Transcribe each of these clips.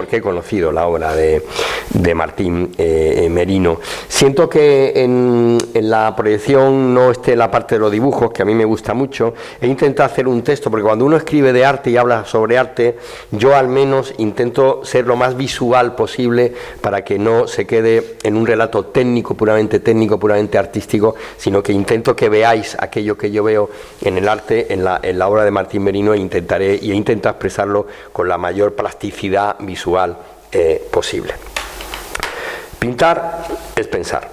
porque he conocido la obra de Martín Merino. Siento que en la proyección no esté la parte de los dibujos, que a mí me gusta mucho. He intentado hacer un texto, porque cuando uno escribe de arte y habla sobre arte, yo al menos intento ser lo más visual posible para que no se quede en un relato técnico, puramente artístico, sino que intento que veáis aquello que yo veo en el arte, en la obra de Martín Merino, e he intentado expresarlo con la mayor plasticidad visual posible. Pintar es pensar.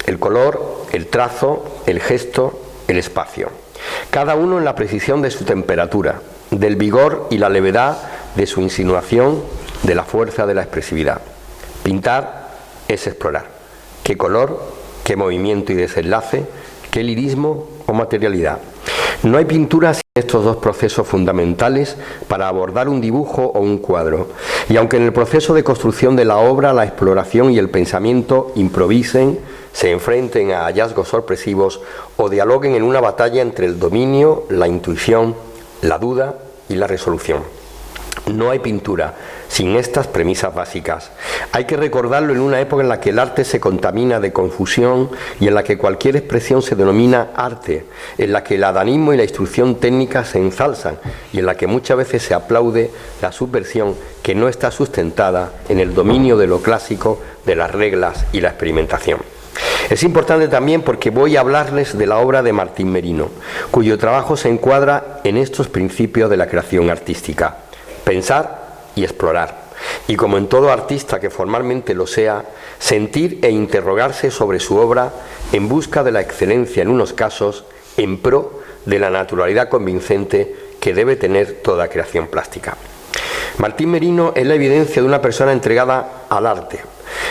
El color, el trazo, el gesto, el espacio. Cada uno en la precisión de su temperatura, del vigor y la levedad de su insinuación, de la fuerza de la expresividad. Pintar es explorar. ¿Qué color, qué movimiento y desenlace, qué lirismo o materialidad? No hay pintura sin estos dos procesos fundamentales para abordar un dibujo o un cuadro. Y aunque en el proceso de construcción de la obra la exploración y el pensamiento improvisen, se enfrenten a hallazgos sorpresivos o dialoguen en una batalla entre el dominio, la intuición, la duda y la resolución. No hay pintura sin estas premisas básicas. Hay que recordarlo en una época en la que el arte se contamina de confusión y en la que cualquier expresión se denomina arte, en la que el adanismo y la instrucción técnica se ensalzan y en la que muchas veces se aplaude la subversión que no está sustentada en el dominio de lo clásico, de las reglas y la experimentación. Es importante también porque voy a hablarles de la obra de Martín Merino, cuyo trabajo se encuadra en estos principios de la creación artística: pensar y explorar, y como en todo artista que formalmente lo sea, sentir e interrogarse sobre su obra en busca de la excelencia en unos casos, en pro de la naturalidad convincente que debe tener toda creación plástica. Martín Merino es la evidencia de una persona entregada al arte,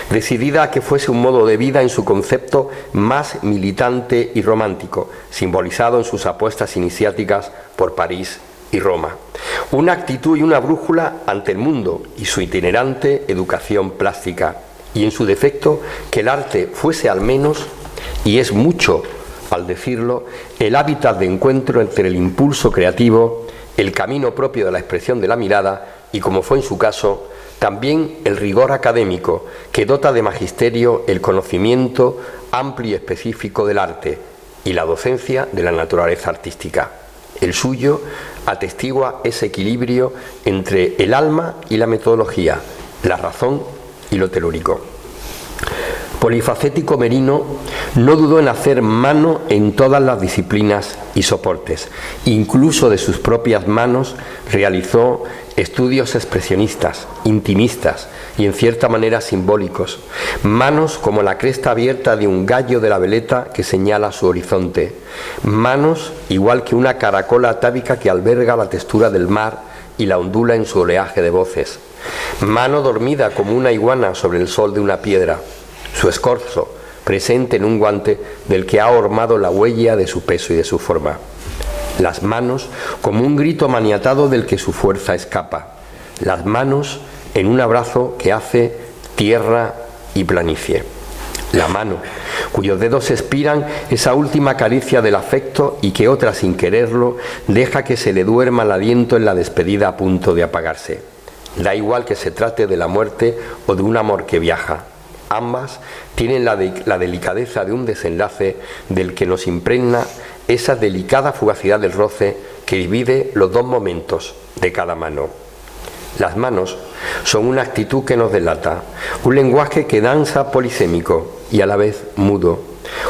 decidida a que fuese un modo de vida en su concepto más militante y romántico, simbolizado en sus apuestas iniciáticas por París y Roma. Una actitud y una brújula ante el mundo y su itinerante educación plástica, y en su defecto que el arte fuese al menos, y es mucho al decirlo, el hábitat de encuentro entre el impulso creativo, el camino propio de la expresión de la mirada y, como fue en su caso, también el rigor académico que dota de magisterio el conocimiento amplio y específico del arte y la docencia de la naturaleza artística. El suyo atestigua ese equilibrio entre el alma y la metodología, la razón y lo telúrico. Polifacético, Merino no dudó en hacer mano en todas las disciplinas y soportes. Incluso de sus propias manos realizó estudios expresionistas, intimistas y en cierta manera simbólicos. Manos como la cresta abierta de un gallo de la veleta que señala su horizonte. Manos igual que una caracola atávica que alberga la textura del mar y la ondula en su oleaje de voces. Mano dormida como una iguana sobre el sol de una piedra. Su escorzo presente en un guante del que ha hormado la huella de su peso y de su forma. Las manos como un grito maniatado del que su fuerza escapa. Las manos en un abrazo que hace tierra y planicie. La mano, cuyos dedos expiran esa última caricia del afecto y que otra, sin quererlo, deja que se le duerma el aliento en la despedida a punto de apagarse. Da igual que se trate de la muerte o de un amor que viaja. Ambas tienen la delicadeza de un desenlace del que nos impregna esa delicada fugacidad del roce que divide los dos momentos de cada mano. Las manos son una actitud que nos delata, un lenguaje que danza polisémico y a la vez mudo,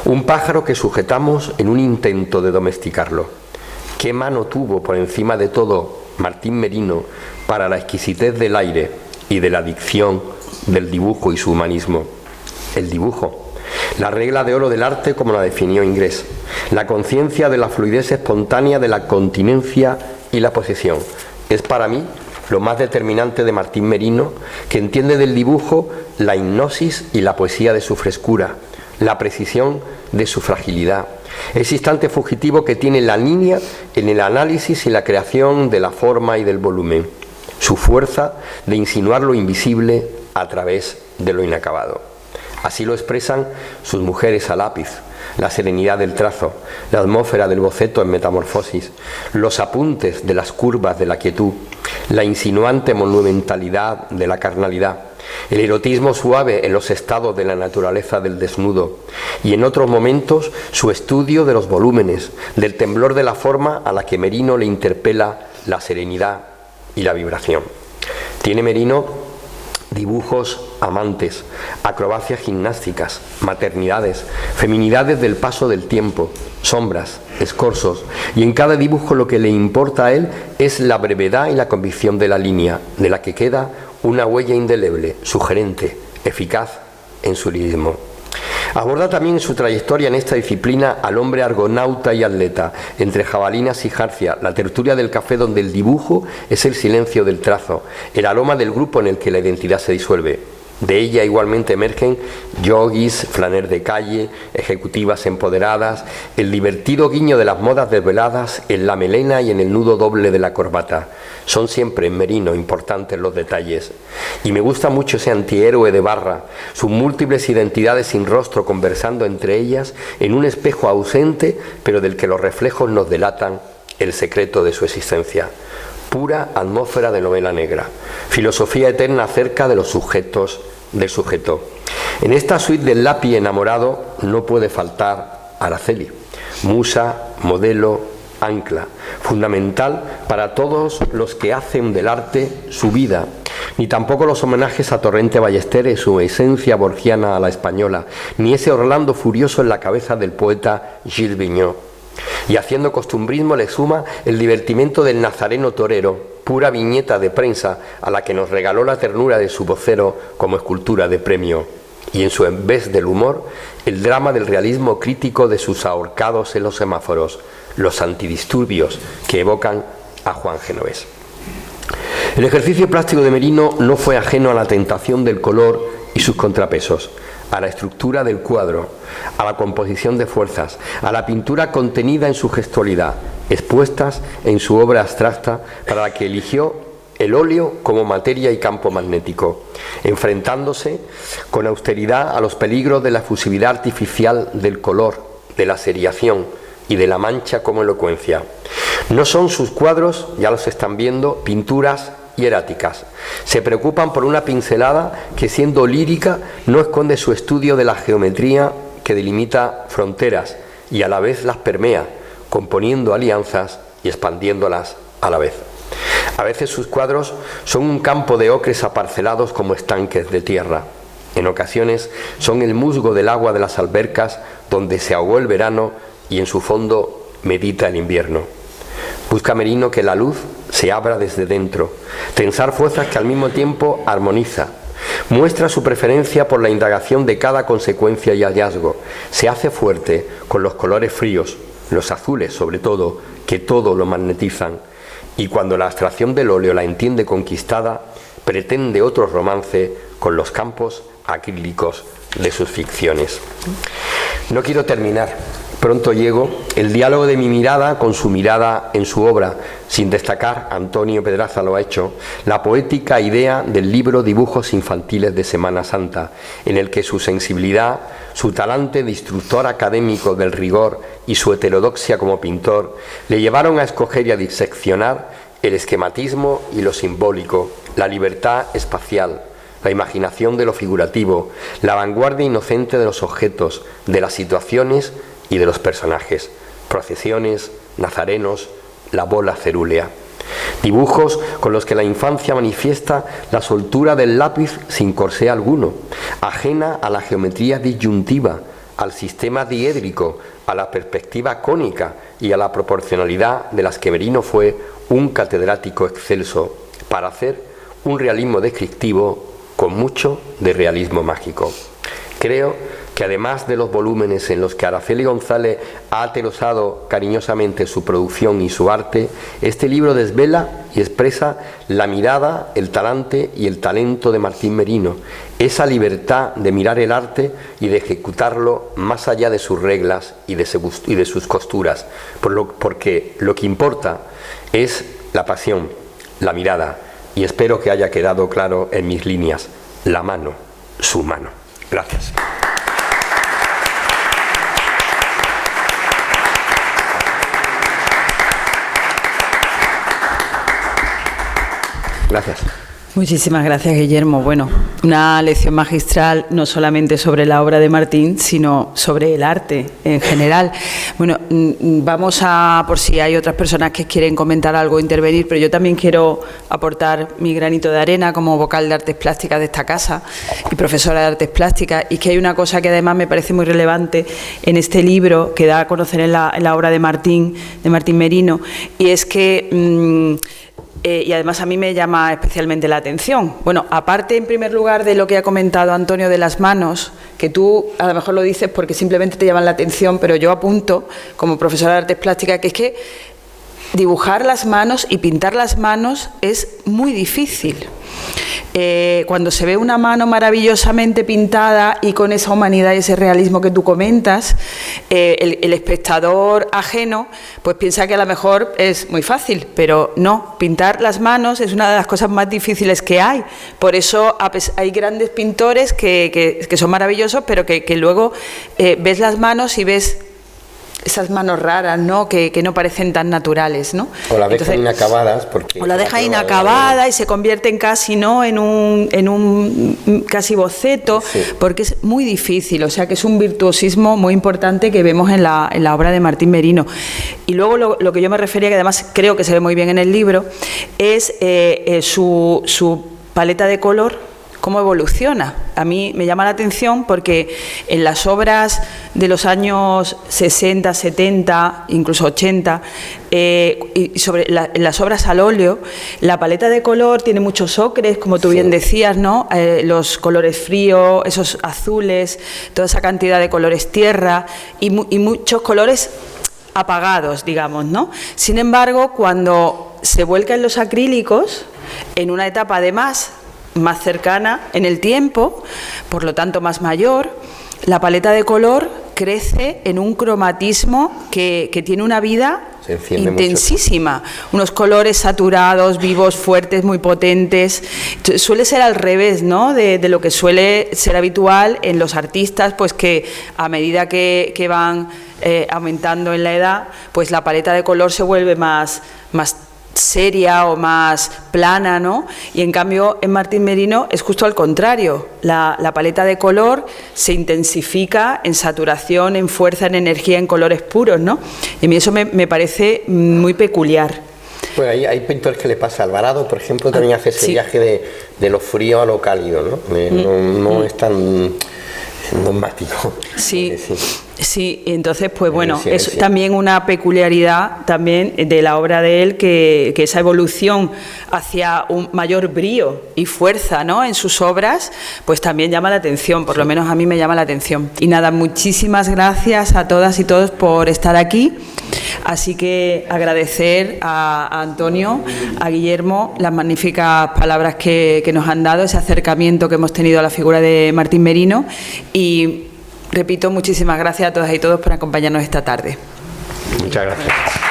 un pájaro que sujetamos en un intento de domesticarlo. ¿Qué mano tuvo por encima de todo Martín Merino para la exquisitez del aire y de la dicción del dibujo y su humanismo? El dibujo, la regla de oro del arte como la definió Ingres, la conciencia de la fluidez espontánea de la continencia y la posesión. Es para mí lo más determinante de Martín Merino, que entiende del dibujo la hipnosis y la poesía de su frescura, la precisión de su fragilidad, ese instante fugitivo que tiene la línea en el análisis y la creación de la forma y del volumen, su fuerza de insinuar lo invisible a través de lo inacabado. Así lo expresan sus mujeres a lápiz, la serenidad del trazo, la atmósfera del boceto en metamorfosis, los apuntes de las curvas de la quietud, la insinuante monumentalidad de la carnalidad, el erotismo suave en los estados de la naturaleza del desnudo y en otros momentos su estudio de los volúmenes, del temblor de la forma a la que Merino le interpela la serenidad y la vibración. Tiene Merino dibujos amantes, acrobacias gimnásticas, maternidades, feminidades del paso del tiempo, sombras, escorzos, y en cada dibujo lo que le importa a él es la brevedad y la convicción de la línea, de la que queda una huella indeleble, sugerente, eficaz en su lirismo. Aborda también en su trayectoria en esta disciplina al hombre argonauta y atleta, entre jabalinas y jarcia, la tertulia del café donde el dibujo es el silencio del trazo, el aroma del grupo en el que la identidad se disuelve. De ella igualmente emergen yogis, flaner de calle, ejecutivas empoderadas, el divertido guiño de las modas desveladas en la melena y en el nudo doble de la corbata. Son siempre en Merino importantes los detalles. Y me gusta mucho ese antihéroe de barra, sus múltiples identidades sin rostro conversando entre ellas en un espejo ausente, pero del que los reflejos nos delatan el secreto de su existencia. Pura atmósfera de novela negra, filosofía eterna acerca de los sujetos del sujeto. En esta suite del lápiz enamorado no puede faltar Araceli, musa, modelo, ancla, fundamental para todos los que hacen del arte su vida, ni tampoco los homenajes a Torrente Ballester y su esencia borgiana a la española, ni ese Orlando furioso en la cabeza del poeta Gilles Vigneault. Y haciendo costumbrismo le suma el divertimento del nazareno torero, pura viñeta de prensa a la que nos regaló la ternura de su vocero como escultura de premio. Y en su en vez del humor, el drama del realismo crítico de sus ahorcados en los semáforos, los antidisturbios que evocan a Juan Genovés. El ejercicio plástico de Merino no fue ajeno a la tentación del color y sus contrapesos, a la estructura del cuadro, a la composición de fuerzas, a la pintura contenida en su gestualidad, expuestas en su obra abstracta para la que eligió el óleo como materia y campo magnético, enfrentándose con austeridad a los peligros de la efusividad artificial del color, de la seriación y de la mancha como elocuencia. No son sus cuadros, ya los están viendo, pinturas hieráticas. Se preocupan por una pincelada que, siendo lírica, no esconde su estudio de la geometría que delimita fronteras y a la vez las permea, componiendo alianzas y expandiéndolas a la vez. A veces sus cuadros son un campo de ocres aparcelados como estanques de tierra. En ocasiones son el musgo del agua de las albercas donde se ahogó el verano y en su fondo medita el invierno. Busca Merino que la luz se abra desde dentro, tensar fuerzas que al mismo tiempo armoniza. Muestra su preferencia por la indagación de cada consecuencia y hallazgo. Se hace fuerte con los colores fríos, los azules sobre todo, que todo lo magnetizan. Y cuando la abstracción del óleo la entiende conquistada, pretende otro romance con los campos acrílicos de sus ficciones. No quiero terminar. Pronto llego, el diálogo de mi mirada con su mirada en su obra, sin destacar, Antonio Pedraza lo ha hecho, la poética idea del libro Dibujos Infantiles de Semana Santa, en el que su sensibilidad, su talante de instructor académico del rigor y su heterodoxia como pintor le llevaron a escoger y a diseccionar el esquematismo y lo simbólico, la libertad espacial, la imaginación de lo figurativo, la vanguardia inocente de los objetos, de las situaciones y de los personajes, procesiones, nazarenos, la bola cerúlea. Dibujos con los que la infancia manifiesta la soltura del lápiz sin corsé alguno, ajena a la geometría disyuntiva, al sistema diédrico, a la perspectiva cónica y a la proporcionalidad de las que Merino fue un catedrático excelso, para hacer un realismo descriptivo con mucho de realismo mágico. Creo que además de los volúmenes en los que Araceli González ha aterosado cariñosamente su producción y su arte, este libro desvela y expresa la mirada, el talante y el talento de Martín Merino, esa libertad de mirar el arte y de ejecutarlo más allá de sus reglas y de sus costuras, porque lo que importa es la pasión, la mirada, y espero que haya quedado claro en mis líneas, la mano, su mano. Gracias. Gracias. Muchísimas gracias, Guillermo. Bueno, una lección magistral no solamente sobre la obra de Martín, sino sobre el arte en general. Bueno, vamos a, por si hay otras personas que quieren comentar algo, intervenir, pero yo también quiero aportar mi granito de arena como vocal de artes plásticas de esta casa y profesora de artes plásticas, y que hay una cosa que además me parece muy relevante en este libro que da a conocer en la obra de Martín Merino, y es que y además a mí me llama especialmente la atención. Bueno, aparte, en primer lugar, de lo que ha comentado Antonio de las manos, que tú a lo mejor lo dices porque simplemente te llaman la atención, pero yo apunto, como profesora de artes plásticas, que es que dibujar las manos y pintar las manos es muy difícil. Cuando se ve una mano maravillosamente pintada y con esa humanidad y ese realismo que tú comentas, el espectador ajeno pues piensa que a lo mejor es muy fácil, pero no, pintar las manos es una de las cosas más difíciles que hay. Por eso hay grandes pintores que son maravillosos, pero que luego ves las manos y ves esas manos raras, ¿no? Que no parecen tan naturales, ¿no? O la dejan inacabadas porque... O la dejan inacabada y se convierten casi, ¿no?, en un casi boceto, sí, porque es muy difícil, o sea que es un virtuosismo muy importante que vemos en la obra de Martín Merino. Y luego lo que yo me refería, que además creo que se ve muy bien en el libro, es su paleta de color, cómo evoluciona. A mí me llama la atención porque en las obras de los años 60, 70, incluso 80, y sobre en las obras al óleo, la paleta de color tiene muchos ocres, como tú bien decías, ¿no? Los colores fríos, esos azules, toda esa cantidad de colores tierra y muchos colores apagados, digamos, ¿no? Sin embargo, cuando se vuelca en los acrílicos, en una etapa además más cercana en el tiempo, por lo tanto más mayor, la paleta de color crece en un cromatismo que tiene una vida intensísima, unos colores saturados, vivos, fuertes, muy potentes. Suele ser al revés, ¿no?, de lo que suele ser habitual en los artistas, pues que a medida que van aumentando en la edad, pues la paleta de color se vuelve más seria o más plana, ¿no? Y en cambio en Martín Merino es justo al contrario, la paleta de color se intensifica en saturación, en fuerza, en energía, en colores puros, ¿no? Y a mí eso me parece muy peculiar. Pues hay pintores que le pasa. Alvarado, por ejemplo, también hace ese viaje de lo frío a lo cálido, ¿no? No es tan dogmático. Sí, entonces, pues bueno, es también una peculiaridad también de la obra de él, que esa evolución hacia un mayor brío y fuerza, ¿no?, en sus obras, pues también llama la atención, por lo menos a mí me llama la atención. Y nada, muchísimas gracias a todas y todos por estar aquí. Así que agradecer a Antonio, a Guillermo, las magníficas palabras que nos han dado, ese acercamiento que hemos tenido a la figura de Martín Merino, y repito, muchísimas gracias a todas y todos por acompañarnos esta tarde. Muchas gracias.